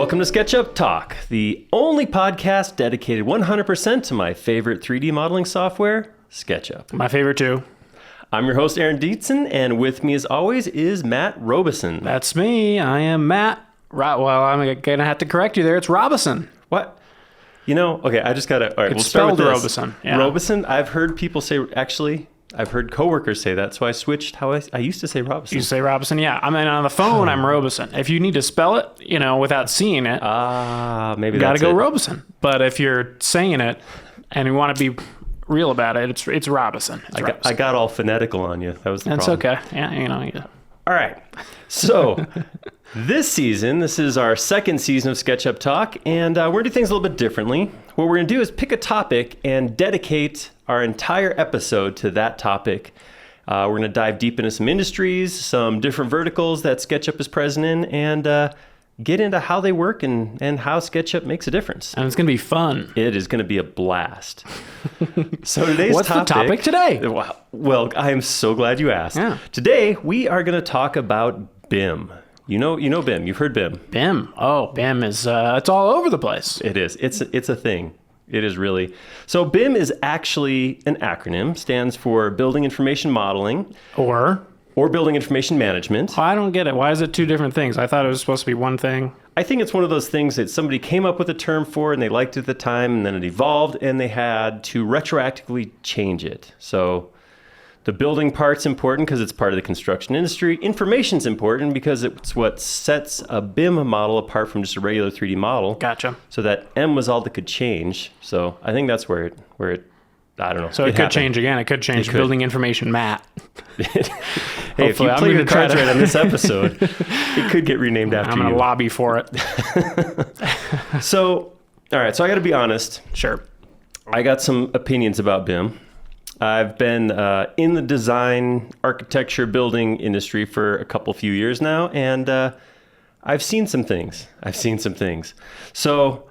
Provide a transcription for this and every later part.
Welcome to SketchUp Talk, the only podcast dedicated 100% to my favorite 3D modeling software, SketchUp. My favorite too. I'm your host, Aaron Dietzen, and with me as always is Matt Robison. That's me. I am Matt. Well, I'm going to have to correct you there. It's Robison. What? You know, okay, I just got to... All right, It's we'll start with spelled this. Robison. Yeah. Robison, I've heard people say... Actually, I've heard coworkers say that, so I switched how I used to say Robison. You say Robison? Yeah. I mean, on the phone, I'm Robison. If you need to spell it, without seeing it, maybe you got to that's go it. Robison. But if you're saying it and you want to be real about it, it's Robison. I got all phonetical on you. That was the That's problem. okay. Yeah, All right. So this season, this is our second season of SketchUp Talk, and we're going to do things a little bit differently. What we're going to do is pick a topic and dedicate our entire episode to that topic. We're going to dive deep into some industries, some different verticals that SketchUp is present in, and get into how they work and how SketchUp makes a difference. And it's going to be fun. It is going to be a blast. So today's What's the topic today? Well, I am so glad you asked. Yeah. Today, we are going to talk about BIM. You know BIM. You've heard BIM. BIM. Oh, BIM is, it's all over the place. It is. It's a thing. It is really. So BIM is actually an acronym, stands for Building Information Modeling. Or Building Information Management. I don't get it. Why is it two different things? I thought it was supposed to be one thing. I think it's one of those things that somebody came up with a term for and they liked it at the time, and then it evolved and they had to retroactively change it. So the building part's important because it's part of the construction industry. Information's important because it's what sets a BIM model apart from just a regular 3D model. Gotcha. So that M was all that could change. So I think that's where it I don't know. So it could happened. change again. It could change Building Information Matt. Hey, if you I'm play your gonna try cards to- right on this episode, it could get renamed after I'm going you. to lobby for it. So, all right. So I got to be honest. Sure. I got some opinions about BIM. I've been in the design, architecture, building industry for a few years now, and I've seen some things. So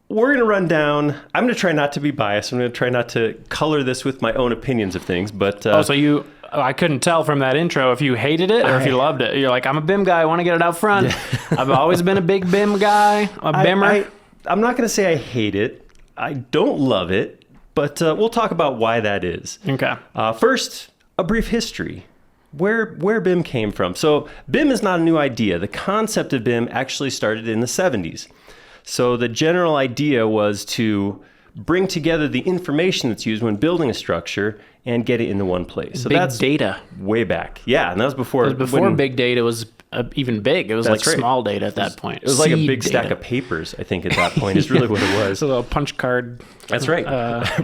we're going to run down. I'm going to try not to be biased. I'm going to try not to color this with my own opinions of things. But I couldn't tell from that intro if you hated it or if you loved it. You're like, I'm a BIM guy. I want to get it out front. I've always been a big BIM guy, a BIMmer. I'm not going to say I hate it. I don't love it. But we'll talk about why that is. Okay. First, a brief history. Where BIM came from. So BIM is not a new idea. The concept of BIM actually started in the 70s. So the general idea was to bring together the information that's used when building a structure and get it into one place. So that's data. Way back. Yeah, and that was before... It was before big data was even big. It was like right. small data at that point. It was like a Seed big stack data. of papers, I think, at that point, is really what it was. It's a little punch card. That's right.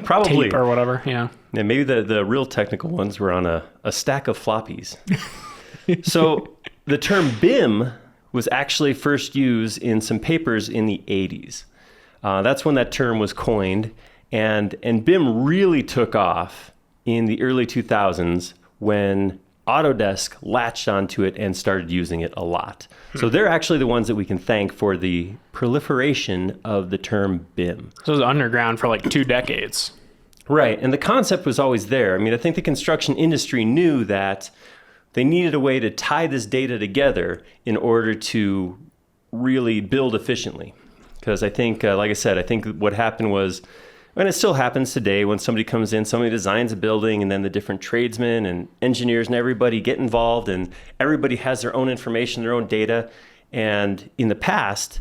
Probably. Tape or whatever, yeah. Yeah, maybe the real technical ones were on a stack of floppies. So the term BIM was actually first used in some papers in the 80s. That's when that term was coined. And BIM really took off in the early 2000s when Autodesk latched onto it and started using it a lot. So they're actually the ones that we can thank for the proliferation of the term BIM. So it was underground for like 2 decades. Right, and the concept was always there. I mean, I think the construction industry knew that they needed a way to tie this data together in order to really build efficiently. Because I think, like I said, I think what happened was, and it still happens today, when somebody comes in, somebody designs a building, and then the different tradesmen and engineers and everybody get involved, and everybody has their own information, their own data. And in the past,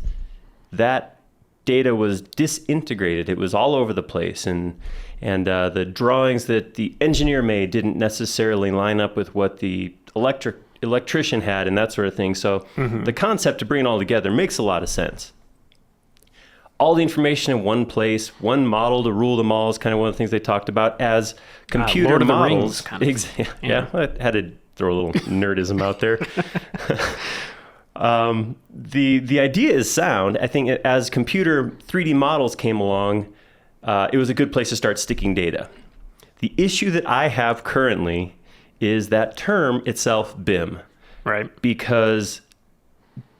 that data was disintegrated. It was all over the place, and the drawings that the engineer made didn't necessarily line up with what the electrician had, and that sort of thing. So the concept to bring it all together makes a lot of sense. All the information in one place, one model to rule them all is kind of one of the things they talked about as computer Lord of the models. Rings kind of. Yeah, I had to throw a little nerdism out there. The idea is sound. I think as computer 3D models came along, it was a good place to start sticking data. The issue that I have currently is that term itself, BIM. Right. Because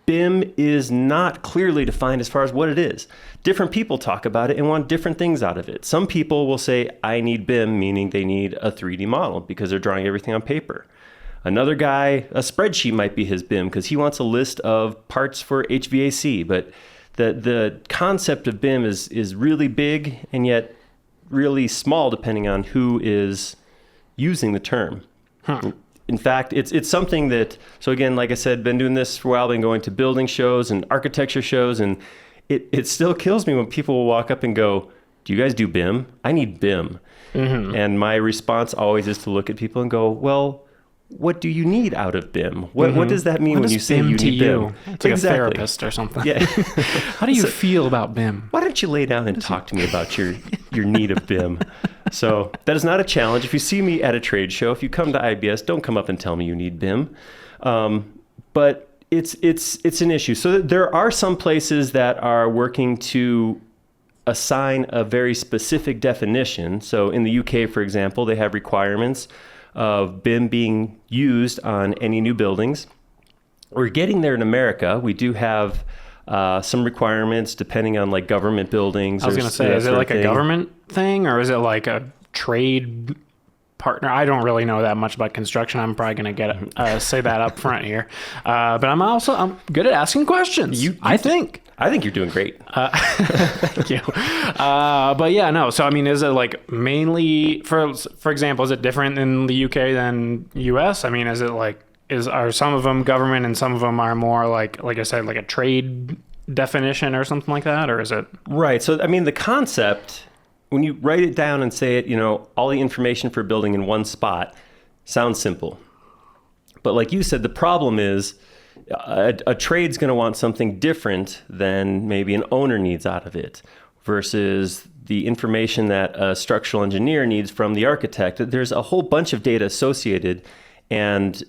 BIM is not clearly defined as far as what it is. Different people talk about it and want different things out of it. Some people will say, I need BIM, meaning they need a 3D model because they're drawing everything on paper. Another guy, a spreadsheet might be his BIM because he wants a list of parts for HVAC. But the concept of BIM is really big and yet really small depending on who is using the term. In fact, it's something that, so again, like I said, been doing this for a while, been going to building shows and architecture shows, and it still kills me when people will walk up and go, do you guys do BIM? I need BIM. And my response always is to look at people and go, well, what do you need out of BIM? What does that mean when you say you need BIM? It's like a therapist or something. Yeah. How do you feel about BIM? Why don't you lay down and talk to me about your need of BIM? So that is not a challenge. If you see me at a trade show, if you come to IBS, don't come up and tell me you need BIM. But it's an issue. So there are some places that are working to assign a very specific definition. So in the UK, for example, they have requirements of BIM being used on any new buildings. We're getting there in America. We do have some requirements depending on like government buildings. I was going to say, is it like a government thing or is it like a trade partner? I don't really know that much about construction. I'm probably going to say that up front here. But I'm good at asking questions. I think you're doing great. Thank you. But yeah, no. So, I mean, is it like mainly, for example, is it different in the UK than US? I mean, is it like, are some of them government and some of them are more like I said, like a trade definition or something like that? Or is it? Right. So, I mean, the concept, when you write it down and say it, all the information for a building in one spot sounds simple. But like you said, the problem is, a trade's going to want something different than maybe an owner needs out of it versus the information that a structural engineer needs from the architect. There's a whole bunch of data associated, and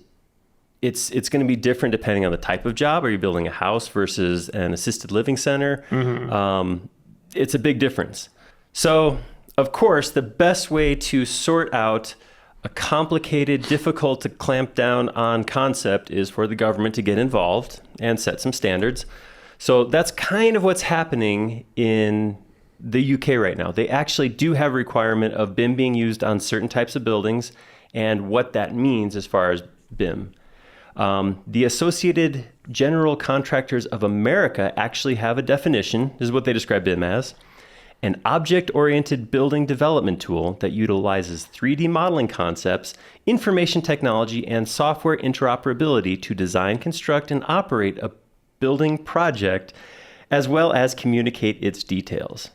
it's going to be different depending on the type of job. Are you building a house versus an assisted living center? It's a big difference. So, of course, the best way to sort out a complicated, difficult to clamp down on concept is for the government to get involved and set some standards. So that's kind of what's happening in the UK right now. They actually do have a requirement of BIM being used on certain types of buildings and what that means as far as BIM. The Associated General Contractors of America actually have a definition. This is what they describe BIM as. An object-oriented building development tool that utilizes 3D modeling concepts, information technology, and software interoperability to design, construct, and operate a building project, as well as communicate its details.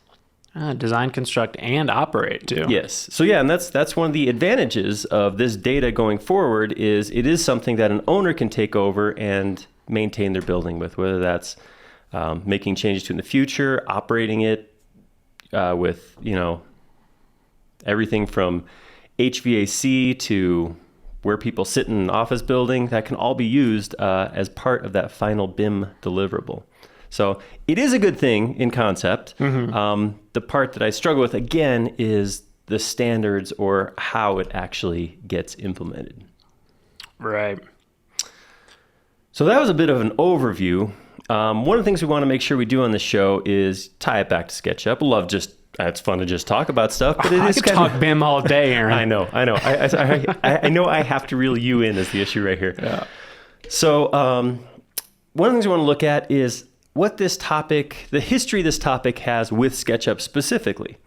Design, construct, and operate, too. Yes. So yeah, and that's one of the advantages of this data going forward is it is something that an owner can take over and maintain their building with, whether that's making changes to in the future, operating it, with, everything from HVAC to where people sit in an office building, that can all be used as part of that final BIM deliverable. So it is a good thing in concept. The part that I struggle with, again, is the standards or how it actually gets implemented. Right. So that was a bit of an overview. One of the things we want to make sure we do on the show is tie it back to SketchUp. It's fun to just talk about stuff, but I could talk BIM all day, Aaron. I know. I know I have to reel you in as the issue right here. Yeah. So one of the things we want to look at is what the history this topic has with SketchUp specifically.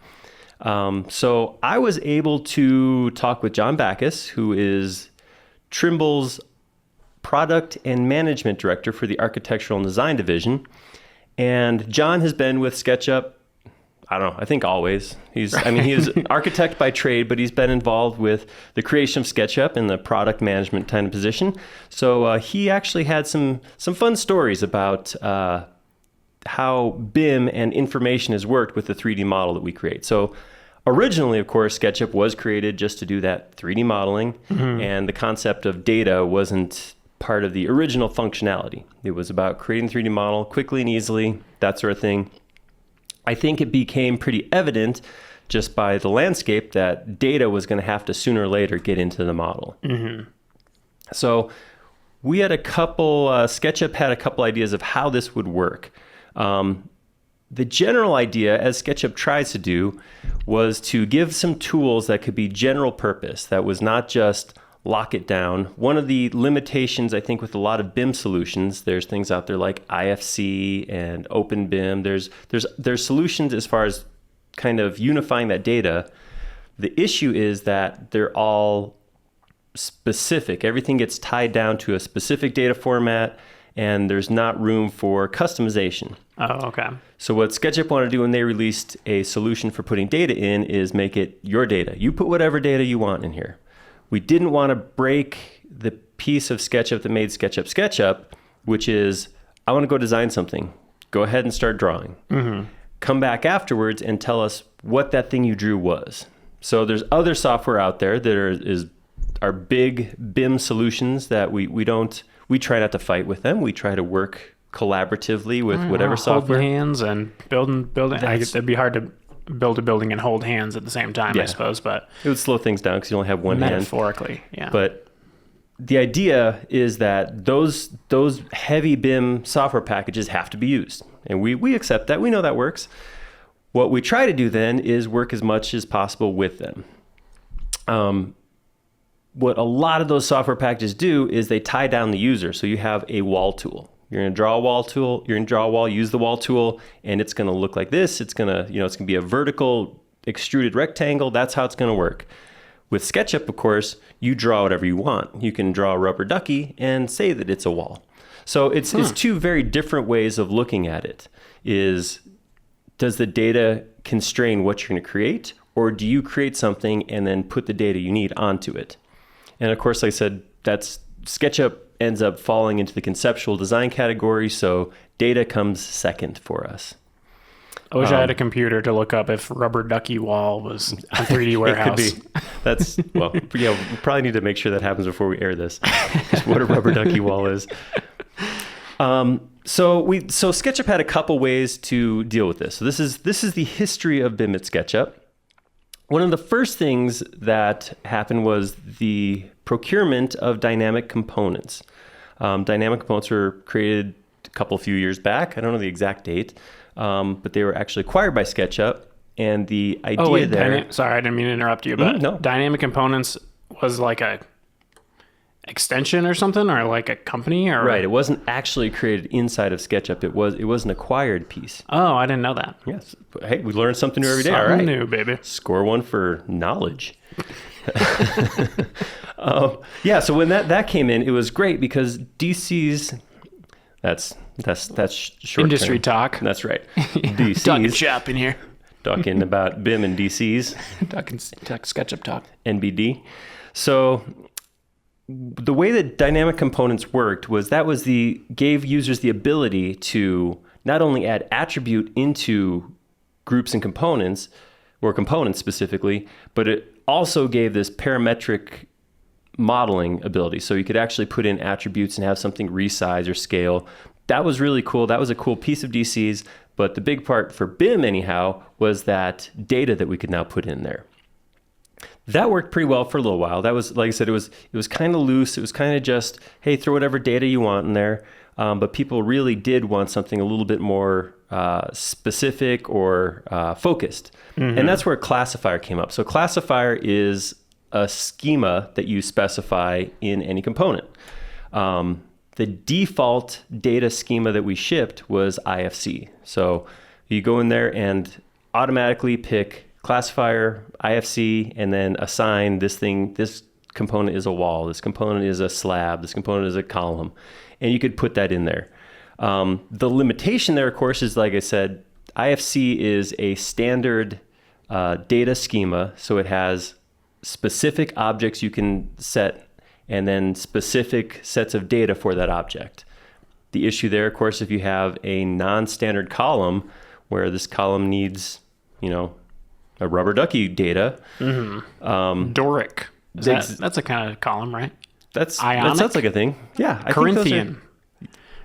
So I was able to talk with John Backus, who is Trimble's Product and Management Director for the Architectural and Design Division. And John has been with SketchUp, I think always. He is an architect by trade, but he's been involved with the creation of SketchUp in the product management kind of position. So he actually had some fun stories about how BIM and information has worked with the 3D model that we create. So originally, of course, SketchUp was created just to do that 3D modeling, and the concept of data wasn't part of the original functionality. It was about creating the 3D model quickly and easily, that sort of thing. I think it became pretty evident just by the landscape that data was going to have to sooner or later get into the model. So we had SketchUp had a couple ideas of how this would work. The general idea, as SketchUp tries to do, was to give some tools that could be general purpose, that was not just lock it down. One of the limitations, I think, with a lot of BIM solutions, there's things out there like IFC and OpenBIM. There's solutions as far as kind of unifying that data. The issue is that they're all specific. Everything gets tied down to a specific data format, and there's not room for customization. Oh, okay. So what SketchUp wanted to do when they released a solution for putting data in is make it your data. You put whatever data you want in here. We didn't want to break the piece of SketchUp that made SketchUp, which is, I want to go design something. Go ahead and start drawing. Mm-hmm. Come back afterwards and tell us what that thing you drew was. So there's other software out there that are big BIM solutions that we try not to fight with them. We try to work collaboratively with whatever software. Holding hands and building. It'd be hard to build a building and hold hands at the same time, I suppose. But it would slow things down because you only have one hand. Metaphorically, yeah. But the idea is that those heavy BIM software packages have to be used, and we accept that. We know that works. What we try to do then is work as much as possible with them. What a lot of those software packages do is they tie down the user. So you have a wall tool. You're going to draw a wall tool. You're going to draw a wall, use the wall tool, and it's going to look like this. It's going to be a vertical extruded rectangle. That's how it's going to work. With SketchUp, of course, you draw whatever you want. You can draw a rubber ducky and say that it's a wall. So it's two very different ways of looking at it. Does the data constrain what you're going to create, or do you create something and then put the data you need onto it? And of course, like I said, that's SketchUp ends up falling into the conceptual design category, so data comes second for us. I wish I had a computer to look up if rubber ducky wall was a 3D warehouse. It could be. We probably need to make sure that happens before we air this. Just what a rubber ducky wall is. So SketchUp had a couple ways to deal with this. So this is the history of BIM at SketchUp. One of the first things that happened was the procurement of dynamic components. Dynamic components were created a few years back. I don't know the exact date, but they were actually acquired by SketchUp. And the idea sorry, I didn't mean to interrupt you, but no. Dynamic Components was like a extension or something, or like a company, or right. It wasn't actually created inside of SketchUp. It was an acquired piece. Oh, I didn't know that. Yes. Hey, we learn something new every day. Something all right. new, baby. Score one for knowledge. So when that came in, it was great because DC's that's short industry term. talk. That's right. DC's Talking shop in here. Talking about BIM and DC's. Talking SketchUp Talk. NBD. So the way that dynamic components worked was gave users the ability to not only add attribute into groups and components, or components specifically, but it also gave this parametric modeling ability. So you could actually put in attributes and have something resize or scale. That was really cool. That was a cool piece of DC's, but the big part for BIM anyhow was that data that we could now put in there. That worked pretty well for a little while. That was, like I said, it was kind of loose. It was kind of just, hey, throw whatever data you want in there. But people really did want something a little bit more specific or focused. Mm-hmm. And that's where classifier came up. So classifier is a schema that you specify in any component. The default data schema that we shipped was IFC. So you go in there and automatically pick classifier, IFC, and then assign this component is a wall, this component is a slab, this component is a column, and you could put that in there. The limitation there, of course, is, like I said, IFC is a standard data schema, so it has specific objects you can set and then specific sets of data for that object. The issue there, of course, if you have a non-standard column where this column needs, a rubber ducky data. Mm-hmm. Doric. That's a kind of column, right? That Ionic? sounds like a thing. Yeah. Corinthian.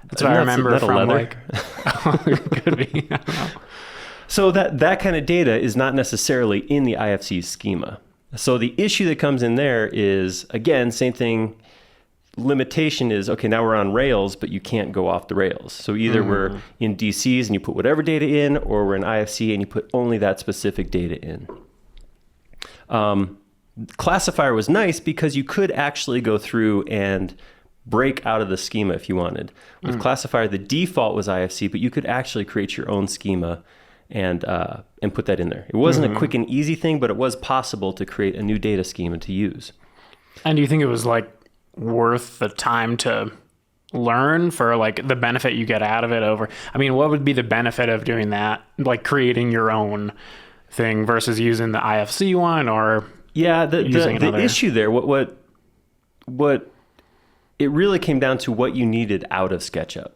That's what I remember from leather? Could be. I don't know. So that kind of data is not necessarily in the IFC schema. So the issue that comes in there is, again, same thing. Limitation is, okay, now we're on Rails, but you can't go off the Rails. So either we're in DCs and you put whatever data in, or we're in IFC and you put only that specific data in. Classifier was nice because you could actually go through and break out of the schema if you wanted. With Classifier, the default was IFC, but you could actually create your own schema and put that in there. It wasn't a quick and easy thing, but it was possible to create a new data schema to use. And do you think it was like worth the time to learn for like the benefit you get out of it over? I mean, what would be the benefit of doing that, like creating your own thing versus using the IFC one or the issue there, what it really came down to what you needed out of SketchUp.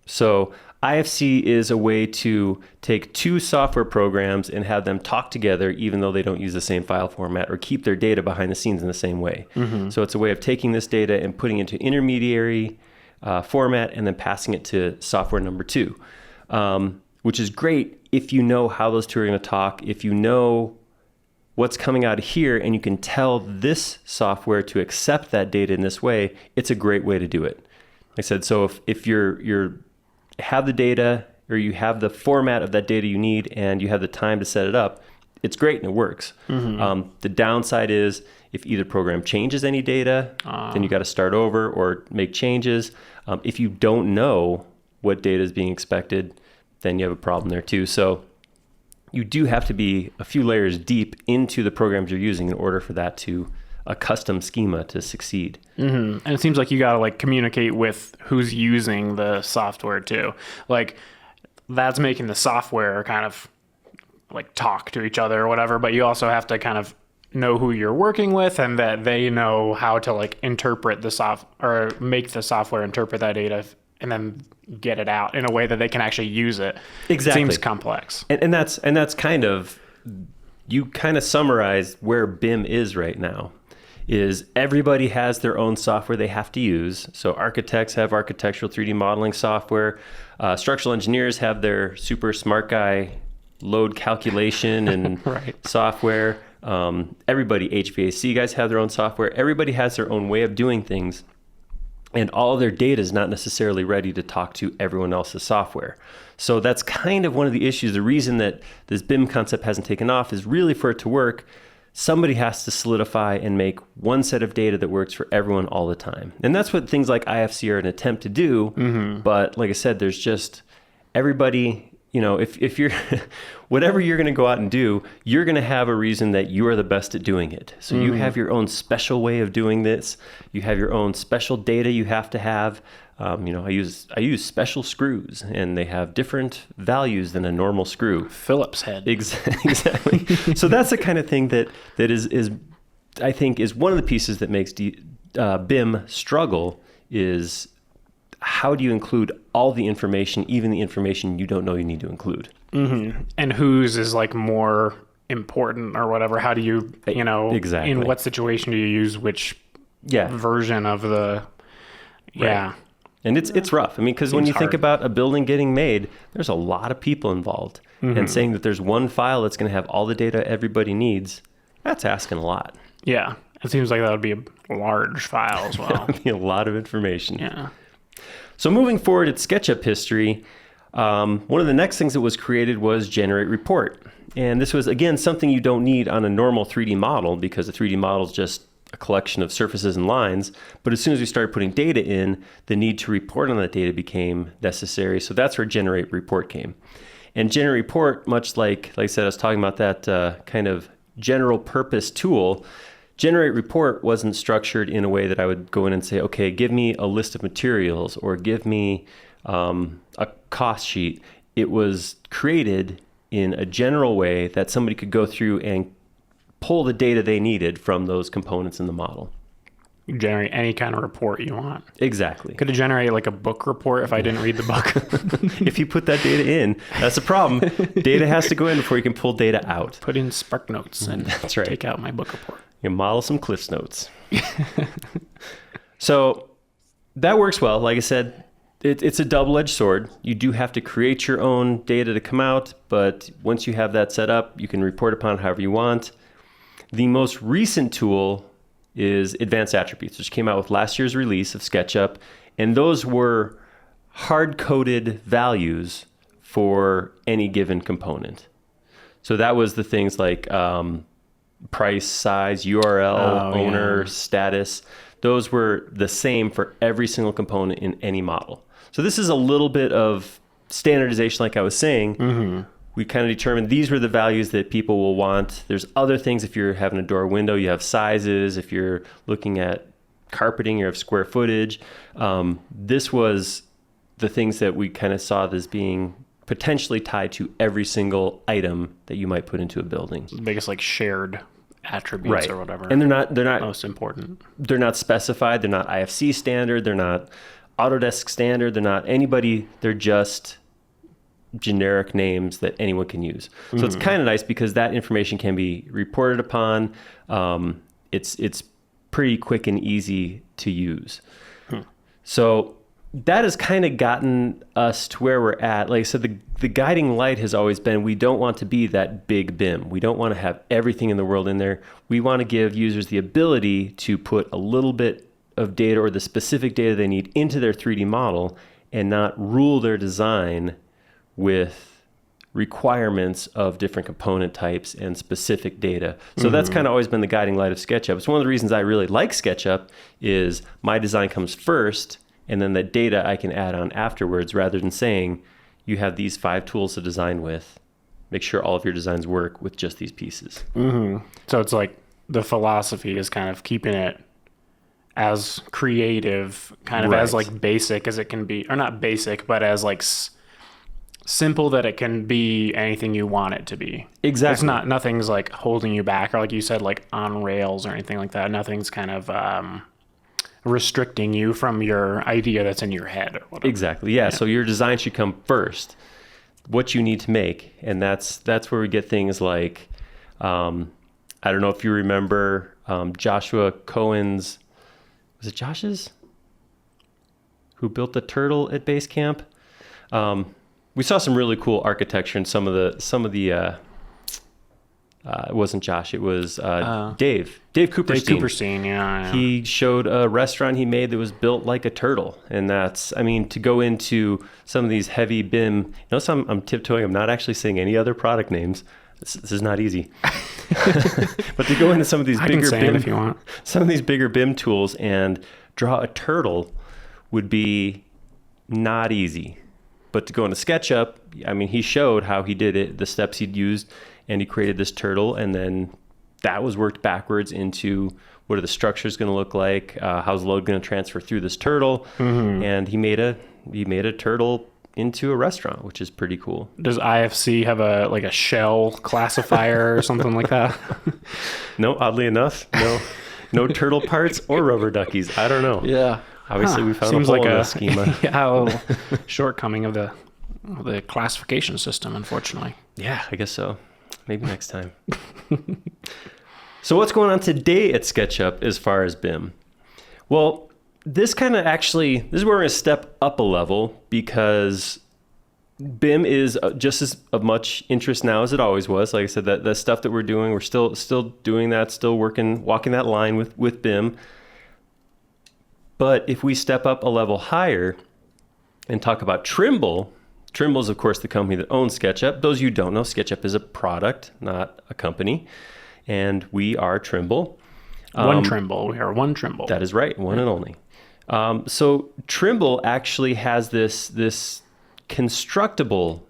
So IFC is a way to take two software programs and have them talk together even though they don't use the same file format or keep their data behind the scenes in the same way. So it's a way of taking this data and putting it into intermediary format and then passing it to software number two, which is great if you know how those two are going to talk, if you know what's coming out of here and you can tell this software to accept that data in this way. It's a great way to do it. Like I said, so if you're have the data or you have the format of that data you need and you have the time to set it up, it's great and it works. The downside is if either program changes any data, then you got to start over or make changes. If you don't know what data is being expected, then you have a problem there too. So you do have to be a few layers deep into the programs you're using in order for that to a custom schema to succeed. And it seems like you got to like communicate with who's using the software too. Like that's making the software kind of like talk to each other or whatever, but you also have to kind of know who you're working with and that they know how to like interpret the or make the software interpret that data and then get it out in a way that they can actually use it. Exactly. It seems complex. And that's kind of, you kind of summarize where BIM is right now. Is everybody has their own software they have to use. So architects have architectural 3D modeling software. Structural engineers have their super smart guy load calculation and software. Everybody, HVAC guys have their own software. Everybody has their own way of doing things. And all of their data is not necessarily ready to talk to everyone else's software. So that's kind of one of the issues. The reason that this BIM concept hasn't taken off is really for it to work, somebody has to solidify and make one set of data that works for everyone all the time. And that's what things like IFC are an attempt to do. But like I said, there's just everybody, you know, if you're, whatever you're going to go out and do, you're going to have a reason that you are the best at doing it. So you have your own special way of doing this. You have your own special data you have to have. You know, I use special screws and they have different values than a normal screw. Phillips head. Exactly. So that's the kind of thing that is I think is one of the pieces that makes BIM struggle is how do you include all the information, even the information you don't know you need to include? And whose is like more important or whatever? How do you know, exactly. In what situation do you use which version of the, And it's rough. I mean, because when you think about a building getting made, there's a lot of people involved. And saying that there's one file that's going to have all the data everybody needs, that's asking a lot. Yeah. It seems like that would be a large file as well. That would be a lot of information. Yeah. So moving forward at SketchUp history, one of the next things that was created was Generate Report. And this was, again, something you don't need on a normal 3D model because a 3D model is just a collection of surfaces and lines. But as soon as we started putting data in, the need to report on that data became necessary. So that's where Generate Report came. And Generate Report, much like I said, I was talking about that kind of general purpose tool. Generate Report wasn't structured in a way that I would go in and say, okay, give me a list of materials or give me a cost sheet. It was created in a general way that somebody could go through and pull the data they needed from those components in the model. You generate any kind of report you want. Exactly. Could it generate like a book report if I didn't read the book? If you put that data in, that's a problem. Data has to go in before you can pull data out. Put in Spark Notes and that's right. Take out my book report. You model some Cliff's Notes. So that works well. Like I said, it's a double-edged sword. You do have to create your own data to come out, but once you have that set up, you can report upon it however you want. The most recent tool is Advanced Attributes, which came out with last year's release of SketchUp, and those were hard-coded values for any given component. So that was the things like price, size, URL, owner, status. Those were the same for every single component in any model. So this is a little bit of standardization, like I was saying. We kind of determined these were the values that people will want. There's other things. If you're having a door window, you have sizes. If you're looking at carpeting, you have square footage. This was the things that we kind of saw as being potentially tied to every single item that you might put into a building. The biggest like shared attributes or whatever. And they're not most important. They're not specified. They're not IFC standard. They're not Autodesk standard. They're not anybody. They're just generic names that anyone can use. So it's kind of nice because that information can be reported upon. It's pretty quick and easy to use. So that has kind of gotten us to where we're at. Like I said, the guiding light has always been, we don't want to be that big BIM. We don't want to have everything in the world in there. We want to give users the ability to put a little bit of data or the specific data they need into their 3D model and not rule their design with requirements of different component types and specific data. So that's kind of always been the guiding light of SketchUp. It's one of the reasons I really like SketchUp is my design comes first and then the data I can add on afterwards, rather than saying you have these 5 tools to design with. Make sure all of your designs work with just these pieces. So it's like the philosophy is kind of keeping it as creative, kind of as like basic as it can be, or not basic, but as like simple that it can be anything you want it to be. Exactly. It's not, nothing's like holding you back, or like you said, like on rails or anything like that. Nothing's kind of restricting you from your idea that's in your head or whatever. Exactly. Yeah. So your design should come first, what you need to make. And that's where we get things like, I don't know if you remember Joshua Cohen's, was it Josh's? Who built the turtle at base camp? We saw some really cool architecture in some of the it wasn't Josh, it was Dave Cooperstein. Dave Cooperstein, yeah. He showed a restaurant he made that was built like a turtle. And that's, I mean, to go into some of these heavy BIM, notice I'm tiptoeing, I'm not actually saying any other product names. This is not easy. But to go into some of these bigger BIM, if you want. Some of these bigger BIM tools and draw a turtle would be not easy. But to go into SketchUp, I mean, he showed how he did it, the steps he'd used, and he created this turtle, and then that was worked backwards into what are the structures going to look like, how's load going to transfer through this turtle, and he made a turtle into a restaurant, which is pretty cool. Does IFC have a shell classifier or something like that? No, oddly enough, no turtle parts or rubber duckies. I don't know. Yeah. Obviously, we found Seems a hole like in the schema. Yeah, shortcoming of the classification system, unfortunately. Yeah, I guess so. Maybe next time. So what's going on today at SketchUp as far as BIM? Well, this is where we're going to step up a level, because BIM is just as of much interest now as it always was. Like I said, that the stuff that we're doing, we're still doing that, still walking that line with BIM. But if we step up a level higher and talk about Trimble, Trimble is, of course, the company that owns SketchUp. Those of you who don't know, SketchUp is a product, not a company. And we are Trimble. One Trimble. We are one Trimble. That is right. One and only. So Trimble actually has this constructible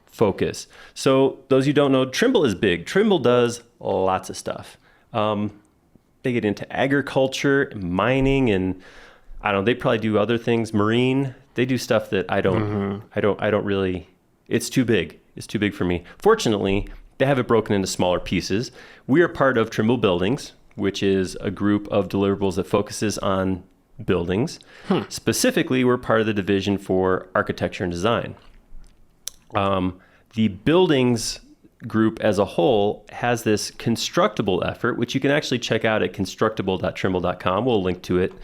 focus. So those who don't know, Trimble is big. Trimble does lots of stuff. They get into agriculture, mining, and I don't know, they probably do other things, marine. They do stuff that I don't really, it's too big. It's too big for me. Fortunately, they have it broken into smaller pieces. We are part of Trimble Buildings, which is a group of deliverables that focuses on buildings. Specifically, we're part of the division for architecture and design. The buildings group as a whole has this constructible effort, which you can actually check out at constructible.trimble.com. We'll link to it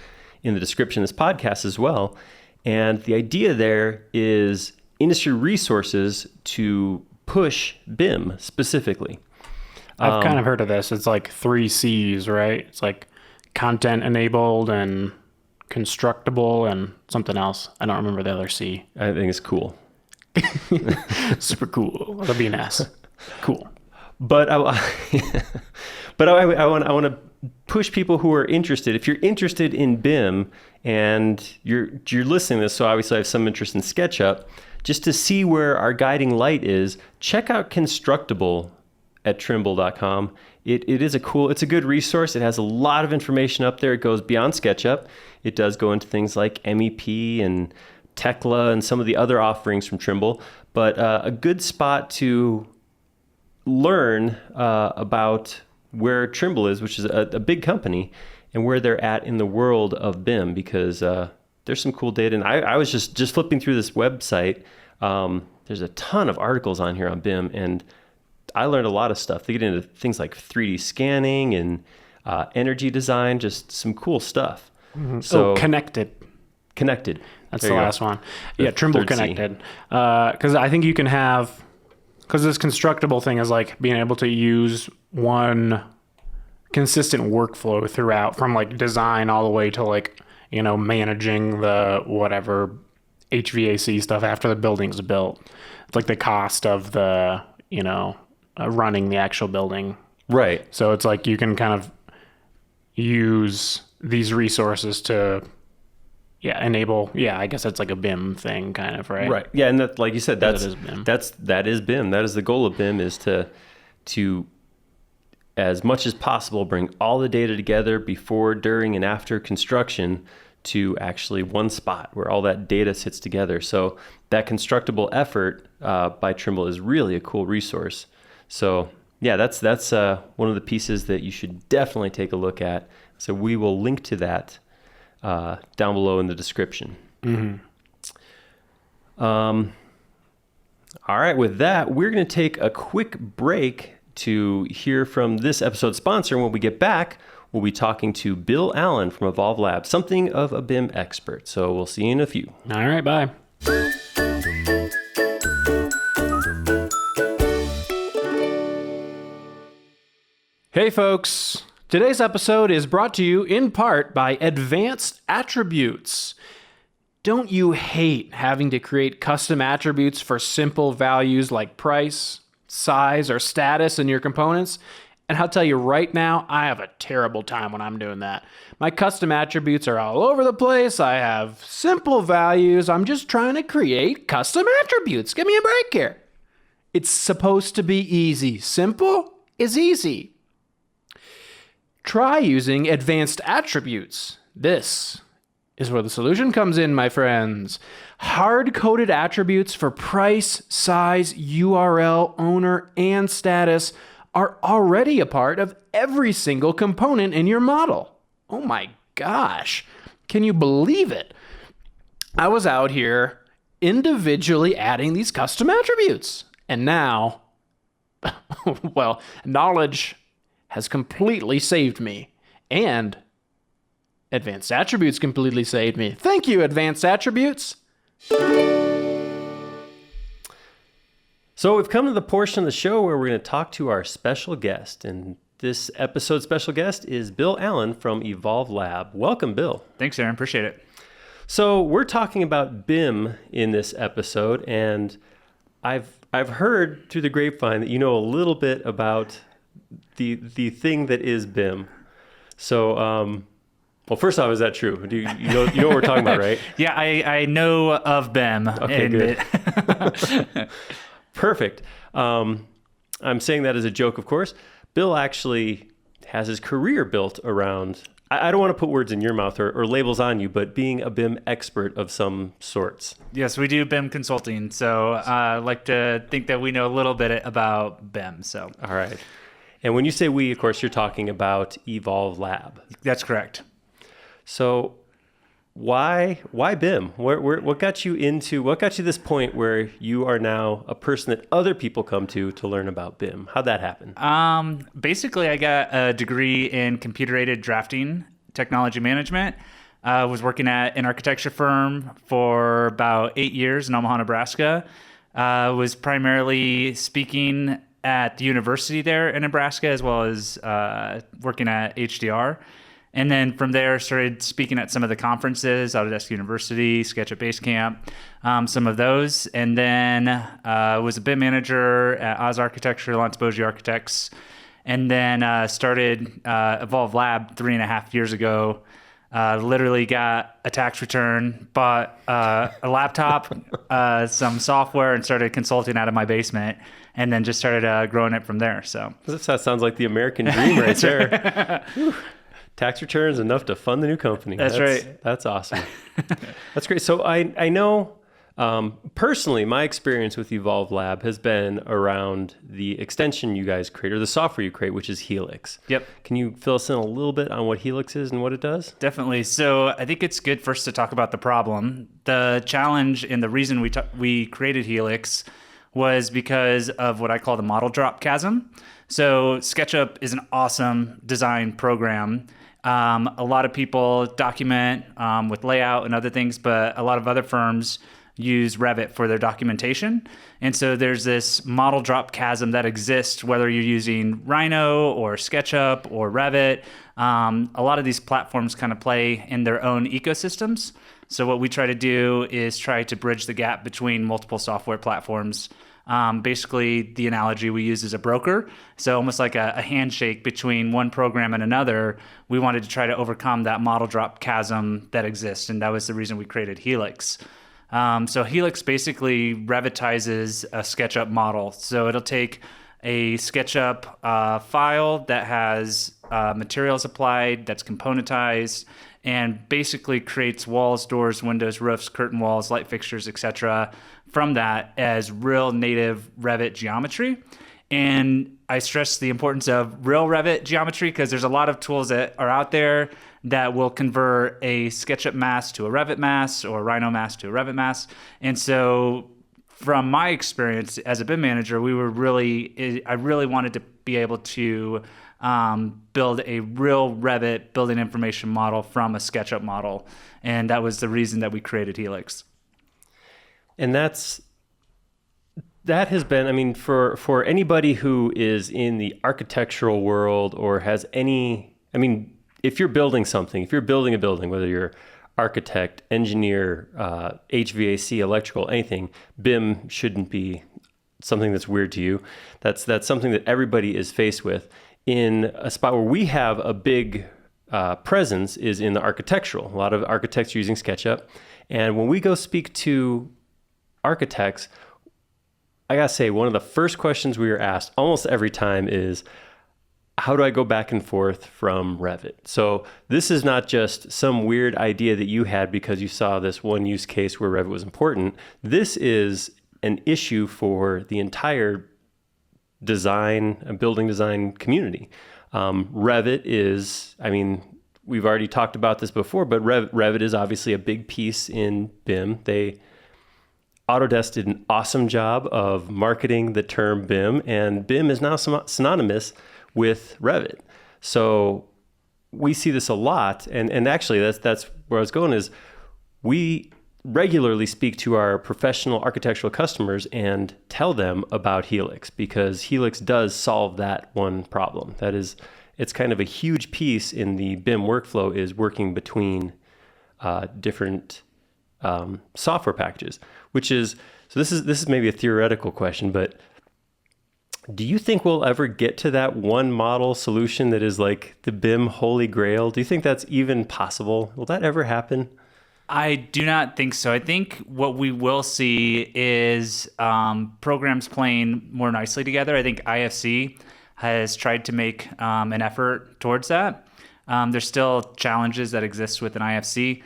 in the description of this podcast as well. And the idea there is industry resources to push BIM specifically. I've kind of heard of this. It's like 3 C's, right? It's like content enabled and constructible and something else. I don't remember the other C. I think it's cool. Super cool. That'll be an S. Cool. But But I want to push people who are interested. If you're interested in BIM and you're listening to this, so obviously I have some interest in SketchUp, just to see where our guiding light is, check out Constructible at trimble.com. It's a good resource. It has a lot of information up there. It goes beyond SketchUp. It does go into things like MEP and Tekla and some of the other offerings from Trimble, but a good spot to learn about where Trimble is, which is a big company, and where they're at in the world of BIM, because there's some cool data. And I was just flipping through this website. There's a ton of articles on here on BIM, and I learned a lot of stuff. They get into things like 3D scanning and energy design, just some cool stuff. Mm-hmm. So Connected. That's the last one. Yeah, Trimble Connected. Because I think you can have, because this constructible thing is like being able to use one consistent workflow throughout, from like design all the way to like, managing the whatever HVAC stuff after the building's built. It's like the cost of the, running the actual building. Right. So it's like you can kind of use these resources to enable. Yeah, I guess that's like a BIM thing, kind of, right? Right. Yeah, and that, like you said, that is BIM. That is BIM. That is the goal of BIM, is to as much as possible bring all the data together before, during, and after construction to actually one spot where all that data sits together. So that constructible effort by Trimble is really a cool resource. So yeah, that's one of the pieces that you should definitely take a look at. So we will link to that down below in the description. Mm-hmm. All right, with that, we're going to take a quick break to hear from this episode's sponsor. And when we get back, we'll be talking to Bill Allen from Evolve Lab, something of a BIM expert. So we'll see you in a few. All right, bye. Hey folks, today's episode is brought to you in part by Advanced Attributes. Don't you hate having to create custom attributes for simple values like price, size, or status in your components? And I'll tell you right now, I have a terrible time when I'm doing that. My custom attributes are all over the place. I have simple values. I'm just trying to create custom attributes. Give me a break here. It's supposed to be easy. Simple is easy. Try using advanced attributes. This is where the solution comes in, my friends. Hard-coded attributes for price, size, URL, owner, and status are already a part of every single component in your model. Oh my gosh. Can you believe it? I was out here individually adding these custom attributes. And now, well, knowledge has completely saved me. And Advanced Attributes completely saved me. Thank you, Advanced Attributes. So we've come to the portion of the show where we're going to talk to our special guest. And this episode's special guest is Bill Allen from Evolve Lab. Welcome, Bill. Thanks, Aaron. Appreciate it. So we're talking about BIM in this episode, and I've heard through the grapevine that you know a little bit about the thing that is BIM. So, well, first off, is that true? Do you know what we're talking about, right? Yeah, I know of BIM. Okay, good. Perfect. I'm saying that as a joke, of course. Bill actually has his career built around, I don't want to put words in your mouth or labels on you, but being a BIM expert of some sorts. Yes, we do BIM consulting. So I like to think that we know a little bit about BIM. So all right. And when you say we, of course, you're talking about Evolve Lab. That's correct. So why BIM? What got you to this point where you are now a person that other people come to learn about BIM? How'd that happen? Basically, I got a degree in computer-aided drafting technology management. I was working at an architecture firm for about 8 years in Omaha, Nebraska. Was primarily speaking at the university there in Nebraska, as well as working at HDR. And then from there, started speaking at some of the conferences, Autodesk University, SketchUp Basecamp, some of those. And then was a BIM manager at Oz Architecture, Lance Bogie Architects. and then started Evolve Lab 3.5 years ago. Literally got a tax return, bought a laptop, some software, and started consulting out of my basement, and then just started growing it from there. So that sounds like the American dream right there. Tax returns enough to fund the new company. That's right. That's awesome. That's great. So I know personally, my experience with Evolve Lab has been around the extension you guys create, or the software you create, which is Helix. Yep. Can you fill us in a little bit on what Helix is and what it does? Definitely. So I think it's good first to talk about the problem. The challenge and the reason we created Helix was because of what I call the model drop chasm. So SketchUp is an awesome design program. A lot of people document with layout and other things, but a lot of other firms use Revit for their documentation. And so there's this model drop chasm that exists, whether you're using Rhino or SketchUp or Revit. A lot of these platforms kind of play in their own ecosystems. So what we try to do is try to bridge the gap between multiple software platforms. Basically, the analogy we use is a broker. So almost like a handshake between one program and another. We wanted to try to overcome that model drop chasm that exists. And that was the reason we created Helix. So Helix basically Revitizes a SketchUp model. So it'll take a SketchUp file that has materials applied, that's componentized, and basically creates walls, doors, windows, roofs, curtain walls, light fixtures, etc. from that as real native Revit geometry. And I stress the importance of real Revit geometry because there's a lot of tools that are out there that will convert a SketchUp mass to a Revit mass or a Rhino mass to a Revit mass. And so from my experience as a BIM manager, I really wanted to be able to build a real Revit building information model from a SketchUp model. And that was the reason that we created Helix. And that has been, I mean, for anybody who is in the architectural world or has any, I mean, if you're building something, if you're building a building, whether you're architect, engineer, HVAC, electrical, anything, BIM shouldn't be something that's weird to you. That's something that everybody is faced with. In a spot where we have a big presence is in the architectural. A lot of architects are using SketchUp. And when we go speak to architects, I gotta say, one of the first questions we are asked almost every time is, how do I go back and forth from Revit? So this is not just some weird idea that you had because you saw this one use case where Revit was important. This is an issue for the entire building design community. Revit is, I mean, we've already talked about this before, but Revit is obviously a big piece in BIM. Autodesk did an awesome job of marketing the term BIM, and BIM is now synonymous with Revit. So we see this a lot, and actually that's where I was going is we regularly speak to our professional architectural customers and tell them about Helix because Helix does solve that one problem. That is, it's kind of a huge piece in the BIM workflow is working between different software packages, which is, so this is maybe a theoretical question, but do you think we'll ever get to that one model solution that is like the BIM holy grail? Do you think that's even possible? Will that ever happen? I do not think so. I think what we will see is programs playing more nicely together. I think IFC has tried to make an effort towards that. There's still challenges that exist within IFC.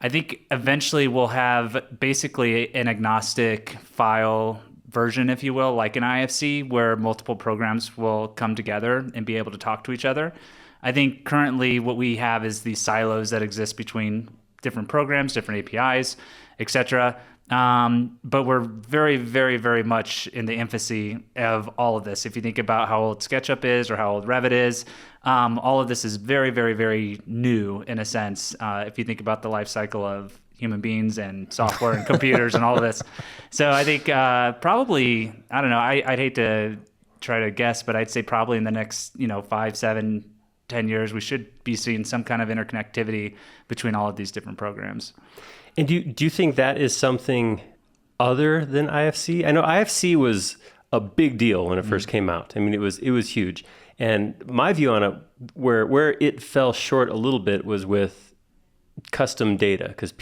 I think eventually we'll have basically an agnostic file version, if you will, like an IFC, where multiple programs will come together and be able to talk to each other. I think currently what we have is these silos that exist between different programs, different APIs, etc. But we're very, very, very much in the infancy of all of this. If you think about how old SketchUp is or how old Revit is, all of this is very, very, very new in a sense. If you think about the life cycle of human beings and software and computers and all of this. So I think probably, I don't know, I'd hate to try to guess, but I'd say probably in the next 5, 7, 10 years, we should be seeing some kind of interconnectivity between all of these different programs. And do you think that is something other than IFC? I know IFC was a big deal when it first came out. I mean, it was huge. And my view on it, where it fell short a little bit was with custom data, because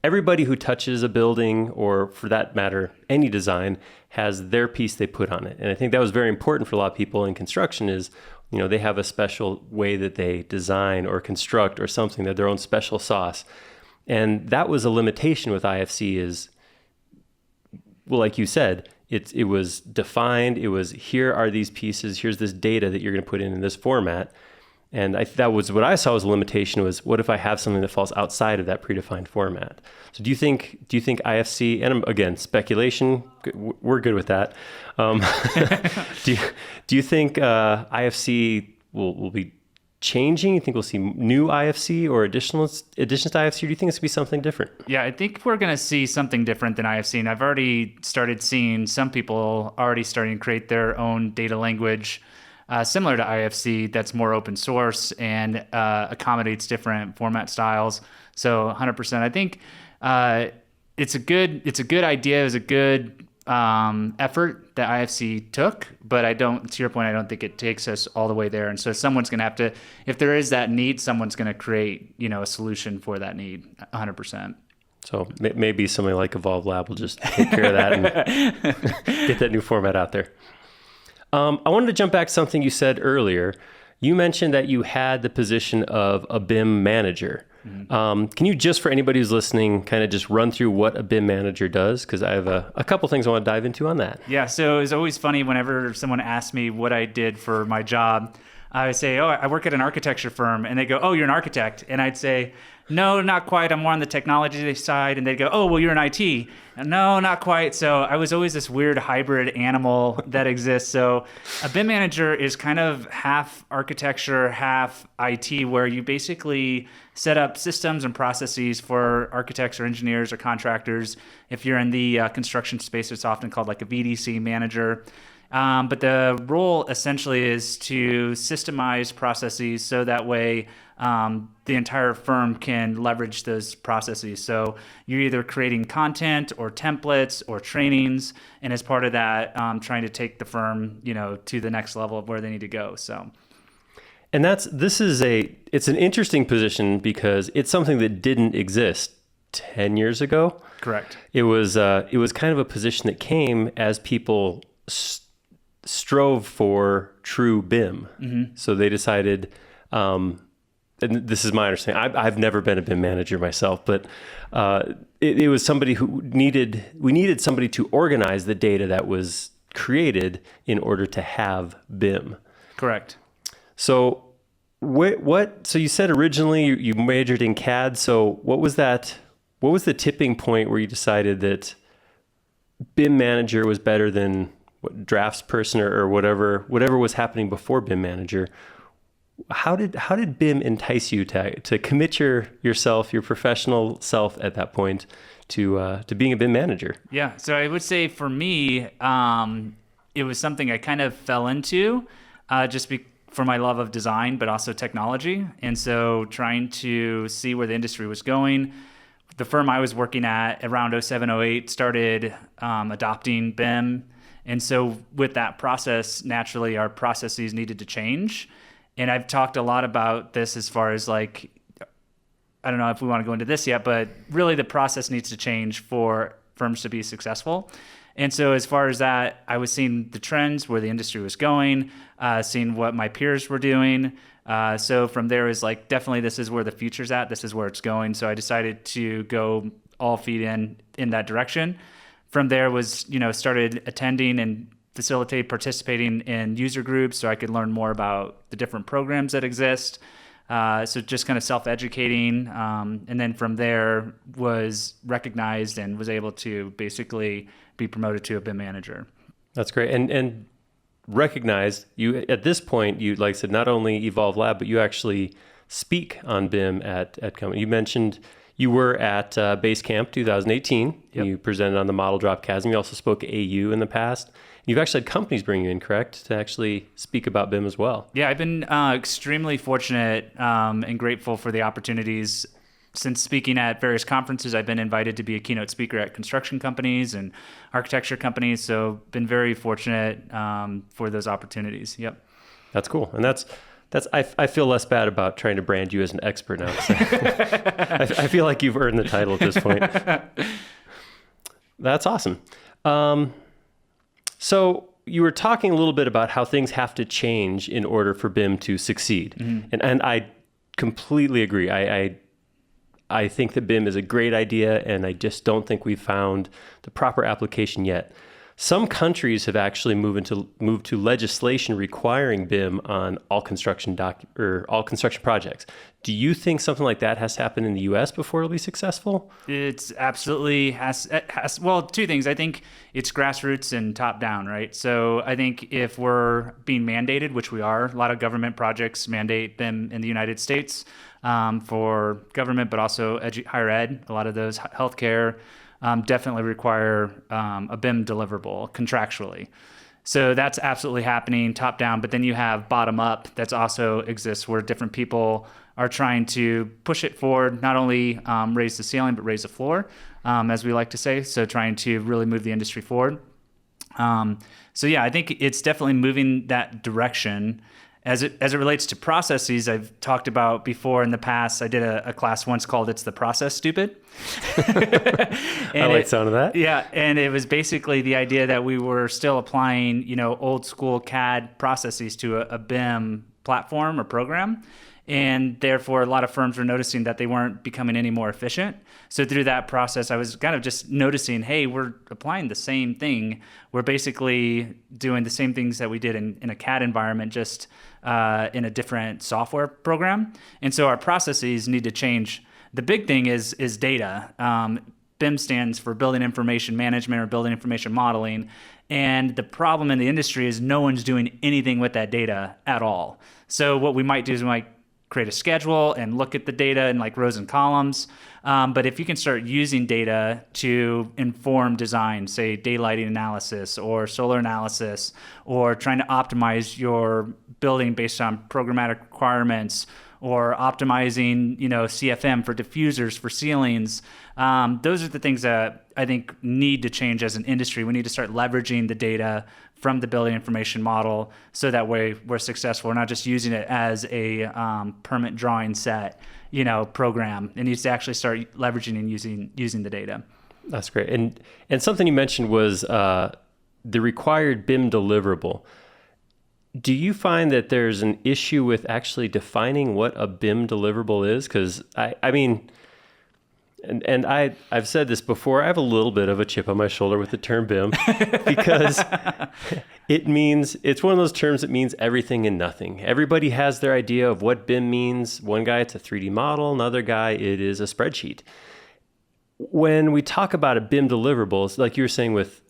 everybody who touches a building, or for that matter, any design, has their piece they put on it. And I think that was very important for a lot of people in construction is, they have a special way that they design or construct or something, that their own special sauce. And that was a limitation with IFC is, well, like you said, it was defined. It was, here are these pieces. Here's this data that you're going to put in this format. And that was what I saw as a limitation was, what if I have something that falls outside of that predefined format? So do you think IFC, and again, speculation, we're good with that. Do you think IFC will be changing? You think we'll see new IFC or additions to IFC? Or do you think it's going to be something different? Yeah, I think we're going to see something different than IFC. And I've already started seeing some people already starting to create their own data language similar to IFC that's more open source and accommodates different format styles. So 100%. I think it's a good idea. It was a good effort that IFC took, but to your point, I don't think it takes us all the way there. And so someone's going to have to, if there is that need, someone's going to create, a solution for that need 100%. So maybe something like Evolve Lab will just take care of that and get that new format out there. I wanted to jump back to something you said earlier. You mentioned that you had the position of a BIM manager. Mm-hmm. Can you just, for anybody who's listening, kind of just run through what a BIM manager does? Because I have a couple things I want to dive into on that. Yeah, so it's always funny whenever someone asks me what I did for my job. I would say, I work at an architecture firm. And they go, oh, you're an architect. And I'd say, no, not quite. I'm more on the technology side. And they'd go, oh, well, you're an IT. And no, not quite. So I was always this weird hybrid animal that exists. So a BIM manager is kind of half architecture, half IT, where you basically set up systems and processes for architects or engineers or contractors. If you're in the construction space, it's often called like a VDC manager. But the role essentially is to systemize processes so that way the entire firm can leverage those processes. So you're either creating content or templates or trainings, and as part of that, trying to take the firm, to the next level of where they need to go. So, and it's an interesting position because it's something that didn't exist 10 years ago. Correct. It was kind of a position that came as people strove for true BIM. Mm-hmm. So they decided, and this is my understanding, I've never been a BIM manager myself, but it was somebody we needed somebody to organize the data that was created in order to have BIM. Correct. So so you said originally you majored in CAD. So what was the tipping point where you decided that BIM manager was better than drafts person or whatever was happening before BIM manager? How did BIM entice you to commit yourself, your professional self at that point to being a BIM manager? Yeah, so I would say for me, it was something I kind of fell into for my love of design, but also technology. And so trying to see where the industry was going. The firm I was working at around 07, 08 started adopting BIM. And so with that process, naturally, our processes needed to change. And I've talked a lot about this as far as I don't know if we want to go into this yet, but really the process needs to change for firms to be successful. And so as far as that, I was seeing the trends, where the industry was going, seeing what my peers were doing. So from there is definitely this is where the future's at. This is where it's going. So I decided to go all feed in that direction. From there was, started attending and participating in user groups so I could learn more about the different programs that exist. So just kind of self-educating. And then from there was recognized and was able to basically be promoted to a BIM manager. That's great. And recognized, you at this point, you, like I said, not only Evolve Lab, but you actually speak on BIM at company. You mentioned you were at Basecamp 2018. Yep. And you presented on the Model Drop Chasm. You also spoke at AU in the past. You've actually had companies bring you in, correct, to actually speak about BIM as well? Yeah, I've been extremely fortunate and grateful for the opportunities. Since speaking at various conferences, I've been invited to be a keynote speaker at construction companies and architecture companies. So been very fortunate for those opportunities. Yep. That's cool. And I feel less bad about trying to brand you as an expert now. So I feel like you've earned the title at this point. That's awesome. So you were talking a little bit about how things have to change in order for BIM to succeed. And I completely agree. I think that BIM is a great idea, and I just don't think we've found the proper application yet. Some countries have actually moved to legislation requiring BIM on all construction projects. Do you think something like that has to happen in the U.S. before it'll be successful? It's absolutely has. Well, two things. I think it's grassroots and top down, right? So I think if we're being mandated, which we are, a lot of government projects mandate BIM in the United States for government, but also higher ed. A lot of those healthcare. Definitely require a BIM deliverable contractually. So that's absolutely happening top down, but then you have bottom up that's also exists where different people are trying to push it forward, not only raise the ceiling, but raise the floor, as we like to say. So trying to really move the industry forward. So yeah, I think it's definitely moving that direction. As it relates to processes, I've talked about before in the past. I did a class once called "It's the Process Stupid." I like the sound of that. Yeah, and it was basically the idea that we were still applying, old school CAD processes to a BIM platform or program, and therefore a lot of firms were noticing that they weren't becoming any more efficient. So through that process, I was kind of just noticing, hey, we're applying the same thing. We're basically doing the same things that we did in a CAD environment, just in a different software program. And so our processes need to change. The big thing is data. BIM stands for Building Information Management or Building Information Modeling. And the problem in the industry is no one's doing anything with that data at all. So what we might do is we might create a schedule and look at the data in like rows and columns. But if you can start using data to inform design, say daylighting analysis or solar analysis, or trying to optimize your building based on programmatic requirements, or optimizing, CFM for diffusers for ceilings. Those are the things that I think need to change as an industry. We need to start leveraging the data from the building information model so that way we're successful. We're not just using it as a permit drawing set, program. It needs to actually start leveraging and using the data. That's great. And something you mentioned was the required BIM deliverable. Do you find that there's an issue with actually defining what a BIM deliverable is? Because I've said this before, I have a little bit of a chip on my shoulder with the term BIM because it's one of those terms that means everything and nothing. Everybody has their idea of what BIM means. One guy, it's a 3D model. Another guy, it is a spreadsheet. When we talk about a BIM deliverable, it's like you were saying with